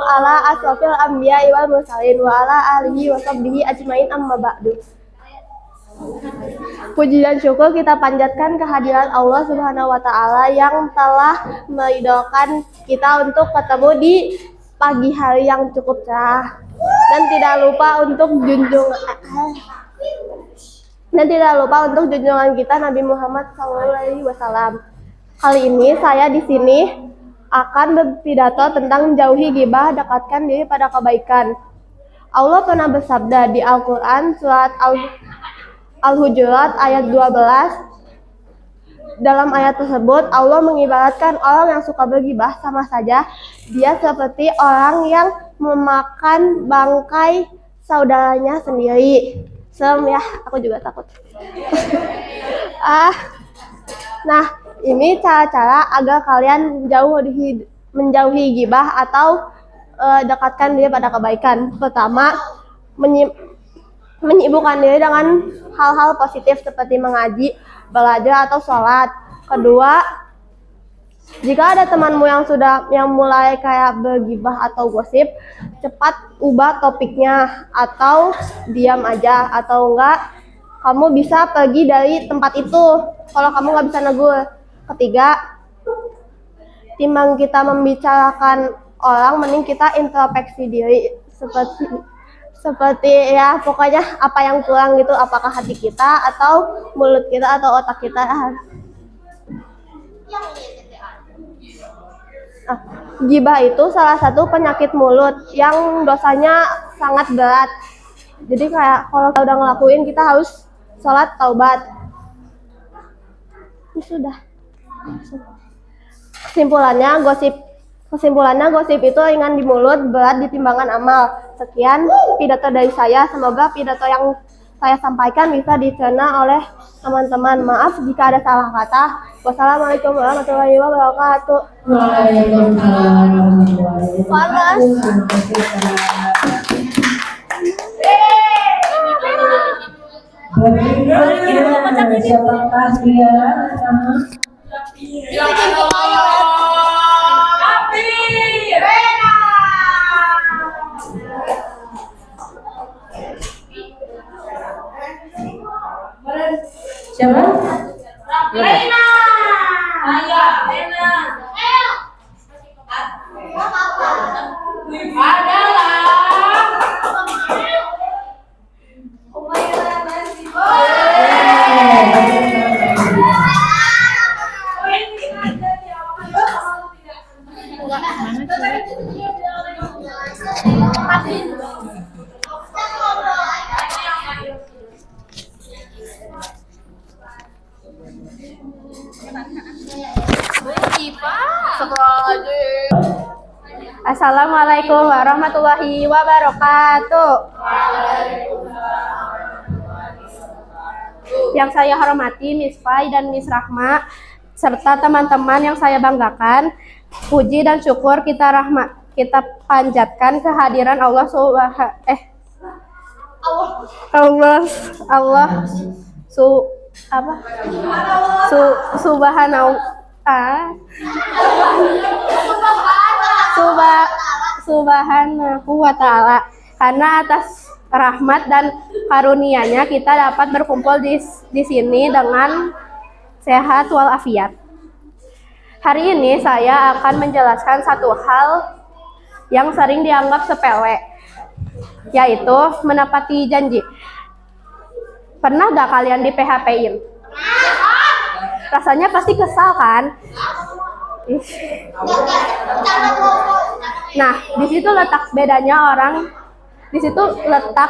ala asrofil anbiya'i wal mursalin wa ala alihi wa sahbihi ajmain amma ba'du. Puji dan syukur kita panjatkan kehadiran Allah Subhanahu wa taala yang telah meridhokan kita untuk ketemu di pagi hari yang cukup cerah. Dan tidak lupa untuk junjungan kita Nabi Muhammad SAW. Kali ini saya di sini akan berpidato tentang jauhi ghibah, dekatkan diri pada kebaikan. Allah pernah bersabda di Al-Quran surat Al-Hujurat ayat 12. Dalam ayat tersebut Allah mengibaratkan orang yang suka berghibah sama saja dia seperti orang yang memakan bangkai saudaranya sendiri. Serem ya, aku juga takut. Nah, ini cara-cara agar kalian menjauhi ghibah atau dekatkan diri pada kebaikan. Pertama, menyibukkan diri dengan hal-hal positif seperti mengaji, belajar atau sholat. Kedua, jika ada temanmu yang mulai kayak bergibah atau gosip, cepat ubah topiknya atau diam aja, atau enggak kamu bisa pergi dari tempat itu kalau kamu nggak bisa negur. Ketiga, timbang kita membicarakan orang, mending kita introspeksi diri seperti ya pokoknya apa yang kurang gitu, apakah hati kita atau mulut kita atau otak kita. Ghibah itu salah satu penyakit mulut yang dosanya sangat berat. Jadi kayak kalau kita udah ngelakuin, kita harus sholat taubat. Ini sudah. Kesimpulannya gosip itu ringan di mulut, berat di timbangan amal. Sekian pidato dari saya. Semoga pidato yang saya sampaikan bisa dicerna oleh teman-teman. Maaf jika ada salah kata. Wassalamualaikum warahmatullahi wabarakatuh. Waalaikumsalam warahmatullahi wabarakatuh. Berikutnya siapakah dia? Siapa? Rena. Ayo, Rena. Assalamualaikum warahmatullahi wabarakatuh. Yang saya hormati Miss Fai dan Miss Rahma serta teman-teman yang saya banggakan, puji dan syukur kita panjatkan kehadiran Allah Subhanahu wa ta'ala, karena atas rahmat dan karunia-Nya kita dapat berkumpul di sini dengan sehat walafiat. Hari ini saya akan menjelaskan satu hal yang sering dianggap sepele, yaitu menepati janji. Pernah gak kalian di PHP-in? Rasanya pasti kesal kan? Nah, di situ letak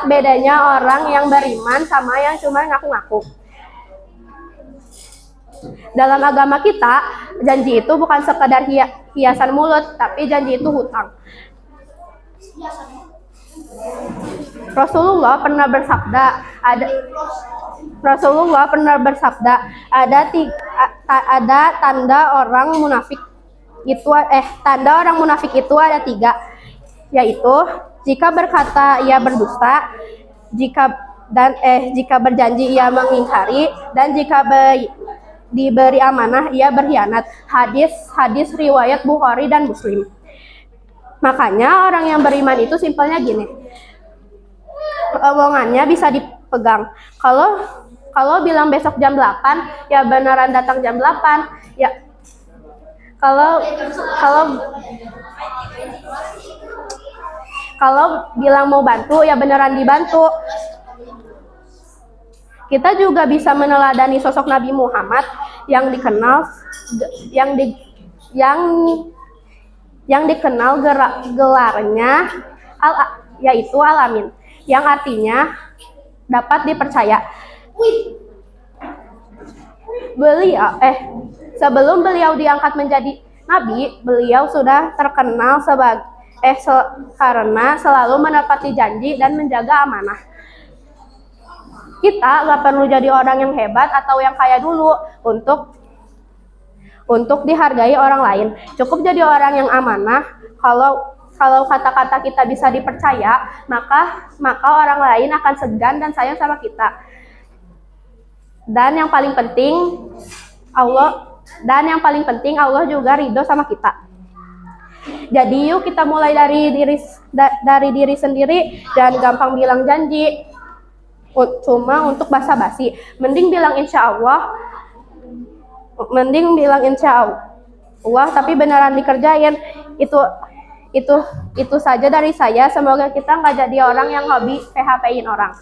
bedanya orang yang beriman sama yang cuma ngaku-ngaku. Dalam agama kita, janji itu bukan sekedar hiasan mulut, tapi janji itu hutang. Rasulullah pernah bersabda, ada tanda orang munafik itu ada 3, yaitu jika berkata ia berdusta, jika berjanji ia mengingkari, dan jika diberi amanah ia berkhianat. Hadis riwayat Bukhari dan Muslim. Makanya orang yang beriman itu simpelnya gini. Omongannya bisa dipegang. Kalau bilang besok jam 8, ya beneran datang jam 8. Ya kalau bilang mau bantu, ya beneran dibantu. Kita juga bisa meneladani sosok Nabi Muhammad yang dikenal gelarnya yaitu Al-Amin, yang artinya dapat dipercaya. Sebelum beliau diangkat menjadi nabi, beliau sudah terkenal karena selalu menepati janji dan menjaga amanah. Kita nggak perlu jadi orang yang hebat atau yang kaya dulu untuk dihargai orang lain. Cukup jadi orang yang amanah. Kalau kata-kata kita bisa dipercaya, maka orang lain akan segan dan sayang sama kita. Dan yang paling penting Allah juga ridho sama kita. Jadi yuk kita mulai dari diri sendiri, jangan gampang bilang janji cuma untuk basa-basi. Mending bilang insya Allah tapi beneran dikerjain. Itu saja dari saya. Semoga kita nggak jadi orang yang hobi PHP-in orang.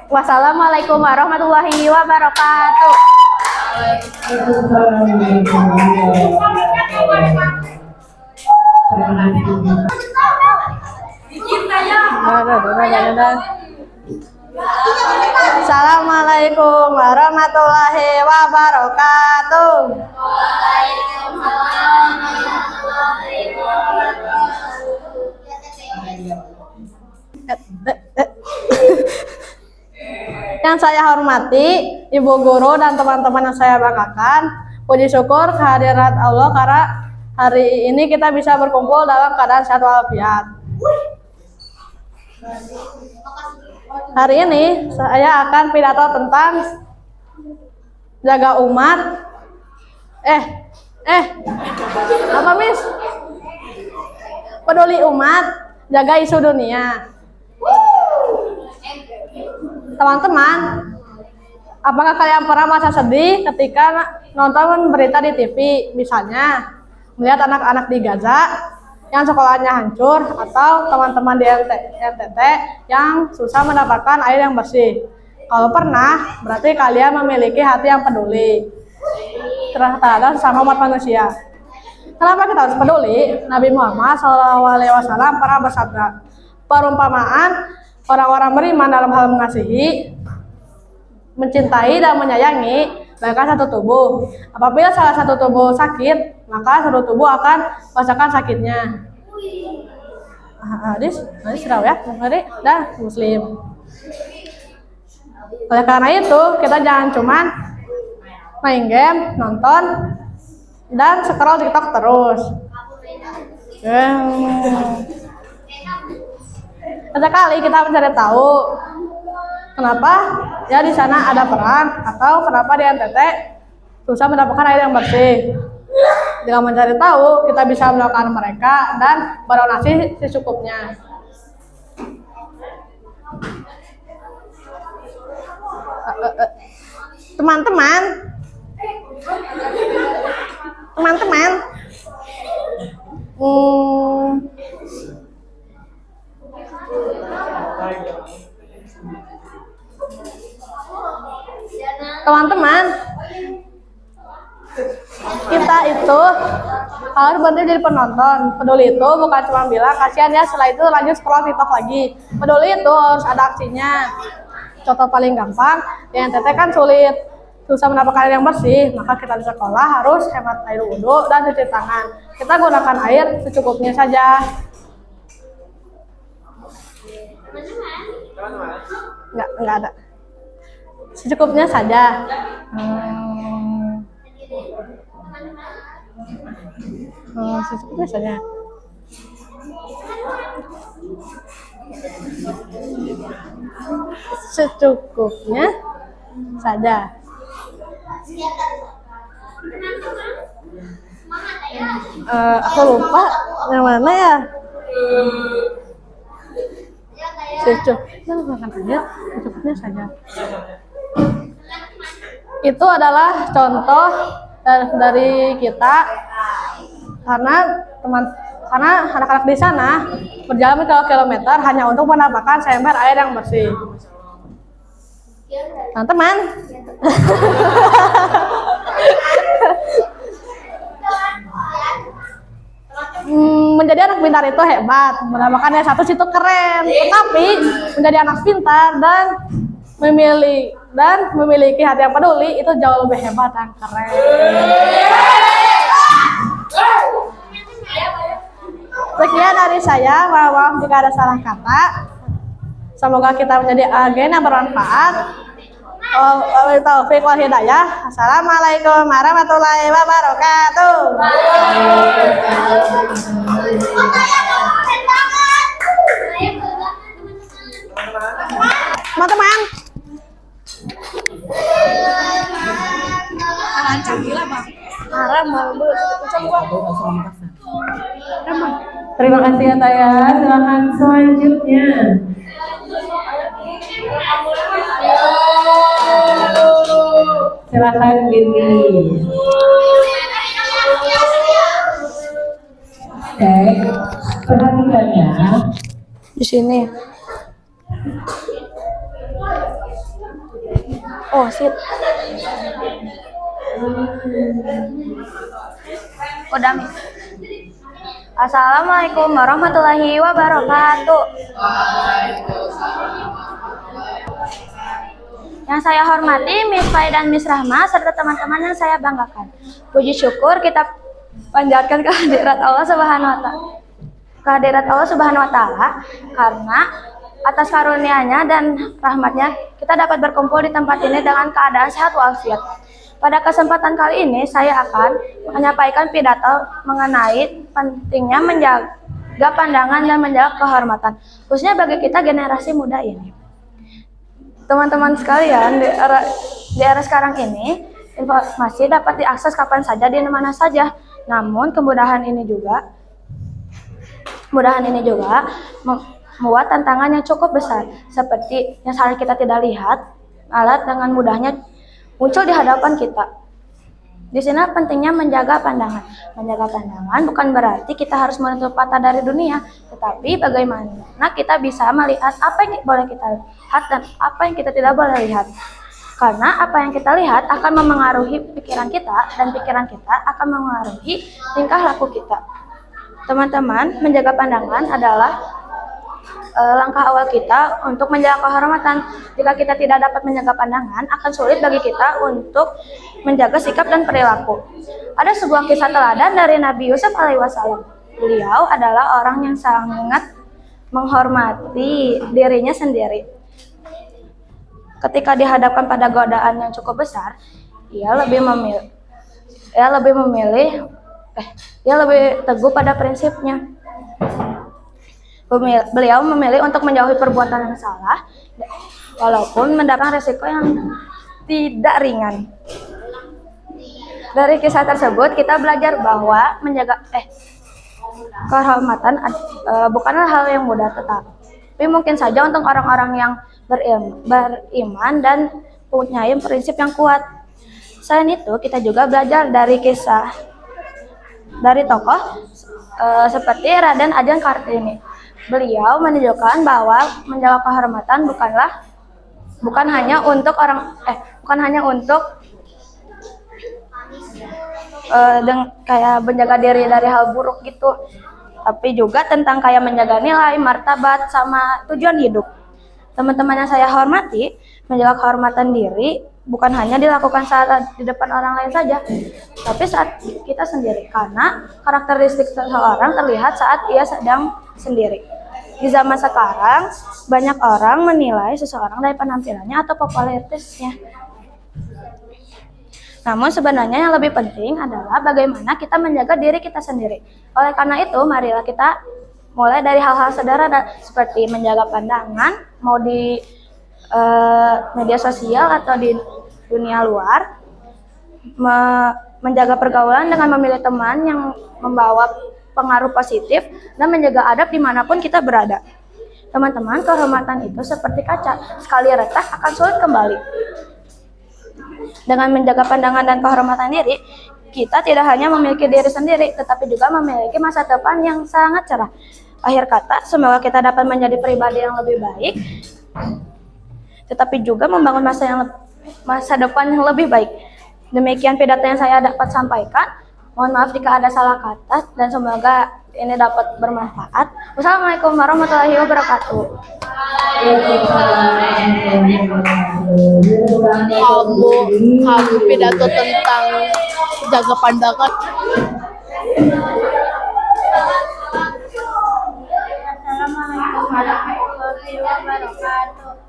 Wassalamualaikum warahmatullahi wabarakatuh. Assalamualaikum warahmatullahi wabarakatuh. Yang saya hormati Ibu Guru dan teman-teman yang saya banggakan, puji syukur kehadirat Allah karena hari ini kita bisa berkumpul dalam keadaan sehat walafiat. Hari ini saya akan pidato tentang jaga umat. Apa Miss? Peduli umat, jaga isu dunia. Teman-teman, apakah kalian pernah merasa sedih ketika nonton berita di TV? Misalnya, melihat anak-anak di Gaza yang sekolahnya hancur, atau teman-teman di NTT yang susah mendapatkan air yang bersih. Kalau pernah, berarti kalian memiliki hati yang peduli terhadap sesama umat manusia. Kenapa kita harus peduli? Nabi Muhammad SAW pernah bersabda, perumpamaan orang-orang beriman dalam hal mengasihi, mencintai dan menyayangi bagaikan satu tubuh. Apabila salah satu tubuh sakit, maka seluruh tubuh akan merasakan sakitnya. Hadis rawi ya, Bukhari dan Muslim. Oleh karena itu, kita jangan cuma main game, nonton, dan scroll TikTok terus. Sesekali kita mencari tahu kenapa ya di sana ada perang, atau kenapa di NTT susah mendapatkan air yang bersih. Dengan mencari tahu, kita bisa melakukan mereka dan berdonasi secukupnya. Teman-teman, kita itu harus berhenti jadi penonton. Peduli itu bukan cuma bilang kasihan ya, setelah itu lanjut scroll TikTok lagi. Peduli itu harus ada aksinya. Contoh paling gampang, di NTT kan susah mendapatkan air yang bersih, maka kita di sekolah harus hemat air wudhu dan cuci tangan. Kita gunakan air secukupnya saja. Enggak ada. Secukupnya saja. Secukupnya saja. Secukupnya saja. Aku lupa yang mana ya. Cucu, yang makan aja, cepatnya saja. Itu adalah contoh dari kita karena anak-anak di sana berjalan berkilometer hanya untuk mendapatkan seember air yang bersih. Teman-teman, menjadi anak pintar itu hebat, mendapatkan S1 itu keren. Tetapi menjadi anak pintar dan memiliki hati yang peduli itu jauh lebih hebat dan keren. Sekian dari saya, maaf jika ada salah kata. Semoga kita menjadi agen yang bermanfaat. Wabillahi taufiq wal hidayah. Assalamualaikum warahmatullahi wabarakatuh. Teman-teman. Lancar gila, Bang. Haram, Terima kasih ya Taya. Silakan selanjutnya. Silakan Bini. Oke, perhatikan ya. Di sini. Oh, shit. Udah, Mi. Assalamualaikum warahmatullahi wabarakatuh. Yang saya hormati Miss Fai dan Miss Rahma serta teman-teman yang saya banggakan. Puji syukur kita panjatkan kehadirat Allah Subhanahu wa taala karena atas karunia-Nya dan rahmatnya kita dapat berkumpul di tempat ini dengan keadaan sehat walafiat. Pada kesempatan kali ini saya akan menyampaikan pidato mengenai pentingnya menjaga pandangan dan menjaga kehormatan, khususnya bagi kita generasi muda ini. Teman-teman sekalian, di era sekarang ini informasi dapat diakses kapan saja di mana saja. Namun kemudahan ini juga membuat tantangan yang cukup besar, seperti yang seharusnya kita tidak lihat, alat dengan mudahnya muncul di hadapan kita. Di sini pentingnya menjaga pandangan. Menjaga pandangan bukan berarti kita harus menutup mata dari dunia, tetapi bagaimana kita bisa melihat apa yang boleh kita lihat dan apa yang kita tidak boleh lihat. Karena apa yang kita lihat akan memengaruhi pikiran kita dan pikiran kita akan memengaruhi tingkah laku kita. Teman-teman, menjaga pandangan adalah langkah awal kita untuk menjaga kehormatan. Jika kita tidak dapat menjaga pandangan, akan sulit bagi kita untuk menjaga sikap dan perilaku. Ada sebuah kisah teladan dari Nabi Yusuf alaihissalam. Beliau adalah orang yang sangat menghormati dirinya sendiri. Ketika dihadapkan pada godaan yang cukup besar, dia lebih teguh pada prinsipnya. Beliau memilih untuk menjauhi perbuatan yang salah, walaupun mendapatkan resiko yang tidak ringan. Dari kisah tersebut kita belajar bahwa menjaga kehormatan bukanlah hal yang mudah, tetapi mungkin saja untuk orang-orang yang beriman dan punya prinsip yang kuat. Selain itu, kita juga belajar dari kisah dari tokoh seperti Raden Ajeng Kartini. Beliau menunjukkan bahwa menjaga kehormatan bukan hanya untuk kayak menjaga diri dari hal buruk gitu, tapi juga tentang kayak menjaga nilai, martabat, sama tujuan hidup. Teman-teman yang saya hormati, menjaga kehormatan diri bukan hanya dilakukan saat di depan orang lain saja, tapi saat kita sendiri, karena karakteristik seseorang terlihat saat ia sedang sendiri. Di zaman sekarang, banyak orang menilai seseorang dari penampilannya atau popularitasnya. Namun sebenarnya yang lebih penting adalah bagaimana kita menjaga diri kita sendiri. Oleh karena itu, marilah kita mulai dari hal-hal sederhana seperti menjaga pandangan, mau di media sosial atau di dunia luar, menjaga pergaulan dengan memilih teman yang membawa pengaruh positif dan menjaga adab dimanapun kita berada. Teman-teman, kehormatan itu seperti kaca, sekali retak akan sulit kembali. Dengan menjaga pandangan dan kehormatan diri, kita tidak hanya memiliki diri sendiri, tetapi juga memiliki masa depan yang sangat cerah. Akhir kata, semoga kita dapat menjadi pribadi yang lebih baik, tetapi juga membangun masa depan yang lebih baik. Demikian pidato yang saya dapat sampaikan. Mohon maaf jika ada salah kata dan semoga ini dapat bermanfaat. Wassalamualaikum warahmatullahi wabarakatuh. Kamu pidato tentang jaga pandangan. Assalamualaikum warahmatullahi wabarakatuh.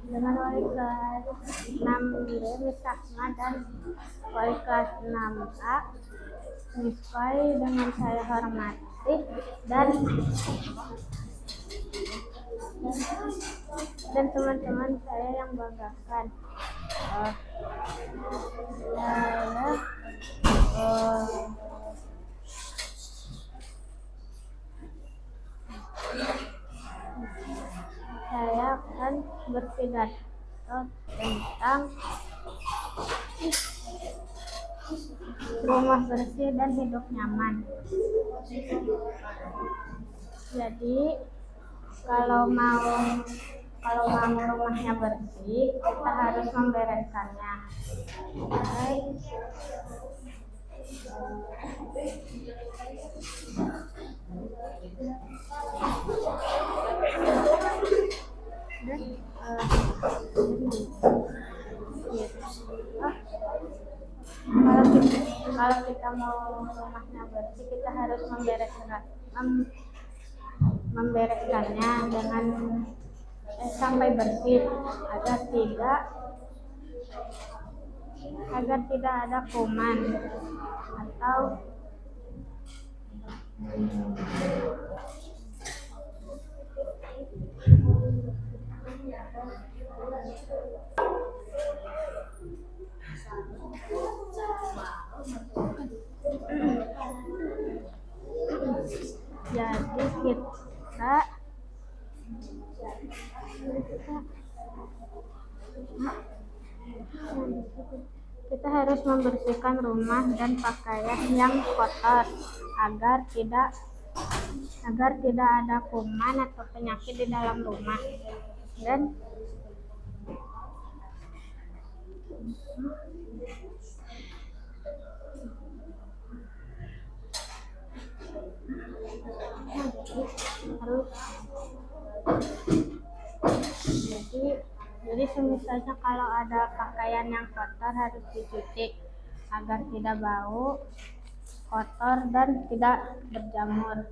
Dengan wali kelas 6B Miss Rahma dan wali kelas 6A Miss Koi dengan saya hormati dan teman-teman saya yang banggakan. Saya akan berpidato tentang rumah bersih dan hidup nyaman. Jadi kalau mau rumahnya bersih, kita harus membereskannya. Kalau kita mau rumahnya bersih, kita harus membereskannya dengan sampai bersih agar tidak ada kuman atau jadi kita harus membersihkan rumah dan pakaian yang kotor agar tidak ada kuman atau penyakit di dalam rumah. Dan jadi semisalnya kalau ada pakaian yang kotor harus dicuci agar tidak bau, kotor dan tidak berjamur.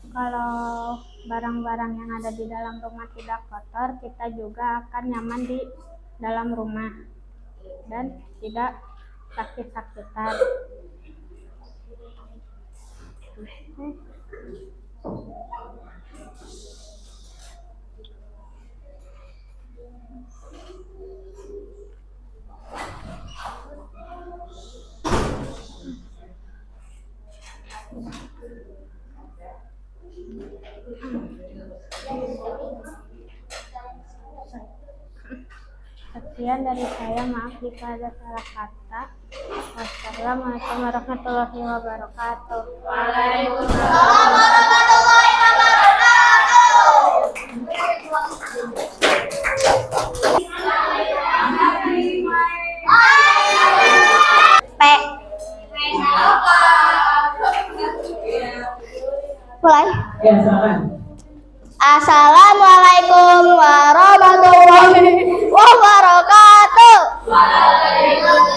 Kalau barang-barang yang ada di dalam rumah tidak kotor, kita juga akan nyaman di dalam rumah dan tidak sakit-sakitan. Sekian dari saya, maaf jika ada salah kata. Wassalamualaikum warahmatullahi wabarakatuh. Waalaikumsalam warahmatullahi Mulai. Ya, silakan. Assalamualaikum warahmatullahi wabarakatuh. Waalaikumsalam.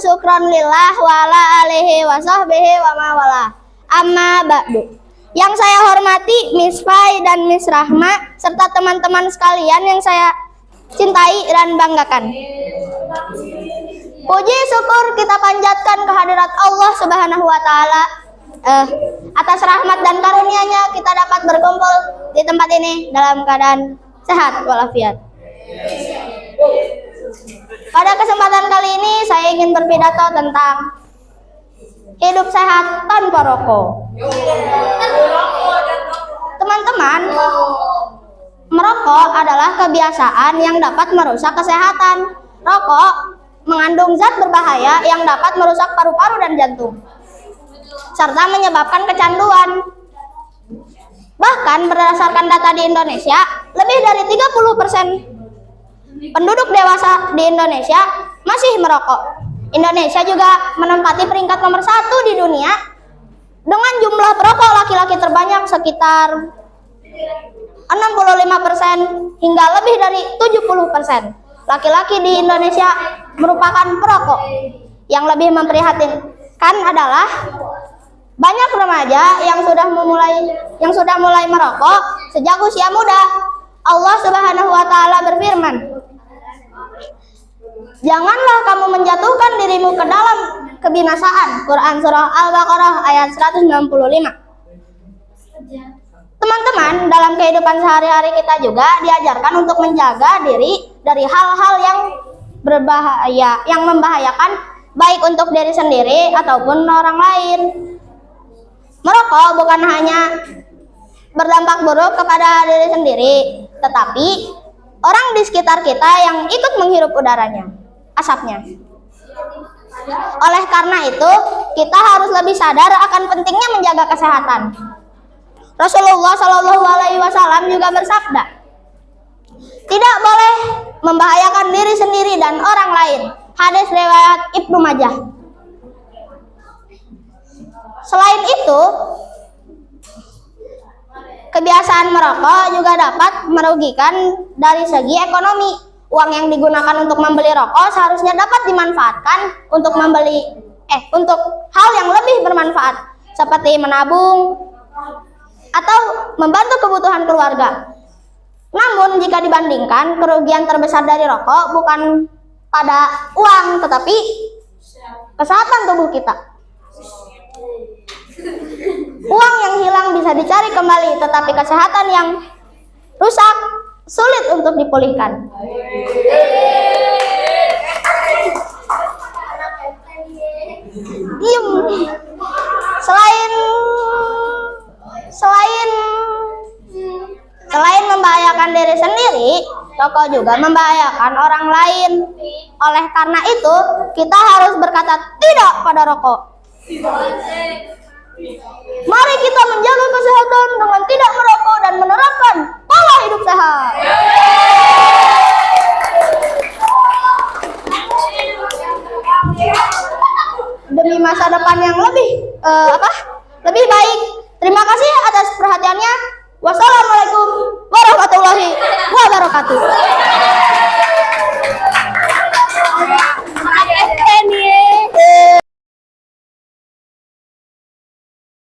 syukron lillah wa ala alihi wa sahbihi wa mawala. Amma ba'du. Yang saya hormati Miss Fai dan Miss Rahma serta teman-teman sekalian yang saya cintai dan banggakan. Puji syukur kita panjatkan kehadirat Allah Subhanahu wa taala atas rahmat dan karunia-Nya kita dapat berkumpul di tempat ini dalam keadaan sehat walafiat. Pada kesempatan kali ini saya ingin berpidato tentang hidup sehat tanpa rokok. Teman-teman, merokok adalah kebiasaan yang dapat merusak kesehatan. Rokok mengandung zat berbahaya yang dapat merusak paru-paru dan jantung, serta menyebabkan kecanduan. Bahkan berdasarkan data di Indonesia, lebih dari 30% penduduk dewasa di Indonesia masih merokok. Indonesia juga menempati peringkat nomor 1 di dunia dengan jumlah perokok laki-laki terbanyak sekitar 65% hingga lebih dari 70%. Laki-laki di Indonesia merupakan perokok. Yang lebih memprihatinkan adalah banyak remaja yang sudah mulai merokok sejak usia muda. Allah Subhanahu wa taala berfirman, "Janganlah kamu menjatuhkan dirimu ke dalam kebinasaan." Quran surah Al-Baqarah ayat 195. Teman-teman, dalam kehidupan sehari-hari kita juga diajarkan untuk menjaga diri dari hal-hal yang berbahaya, yang membahayakan baik untuk diri sendiri ataupun orang lain. Merokok bukan hanya berdampak buruk kepada diri sendiri, tetapi orang di sekitar kita yang ikut menghirup udaranya, asapnya. Oleh karena itu, kita harus lebih sadar akan pentingnya menjaga kesehatan. Rasulullah Shallallahu Alaihi Wasallam juga bersabda, tidak boleh membahayakan diri sendiri dan orang lain. Hadis riwayat Ibnu Majah. Selain itu, kebiasaan merokok juga dapat merugikan dari segi ekonomi. Uang yang digunakan untuk membeli rokok seharusnya dapat dimanfaatkan untuk untuk hal yang lebih bermanfaat seperti menabung atau membantu kebutuhan keluarga. Namun jika dibandingkan, kerugian terbesar dari rokok bukan pada uang tetapi kesehatan tubuh kita. Uang yang hilang bisa dicari kembali, tetapi kesehatan yang rusak sulit untuk dipulihkan. Selain membahayakan diri sendiri, rokok juga membahayakan orang lain. Oleh karena itu, kita harus berkata tidak pada rokok. Mari kita menjaga kesehatan dengan tidak merokok dan menerapkan pola hidup sehat. Demi masa depan yang lebih baik. Terima kasih atas perhatiannya. Wassalamualaikum warahmatullahi wabarakatuh.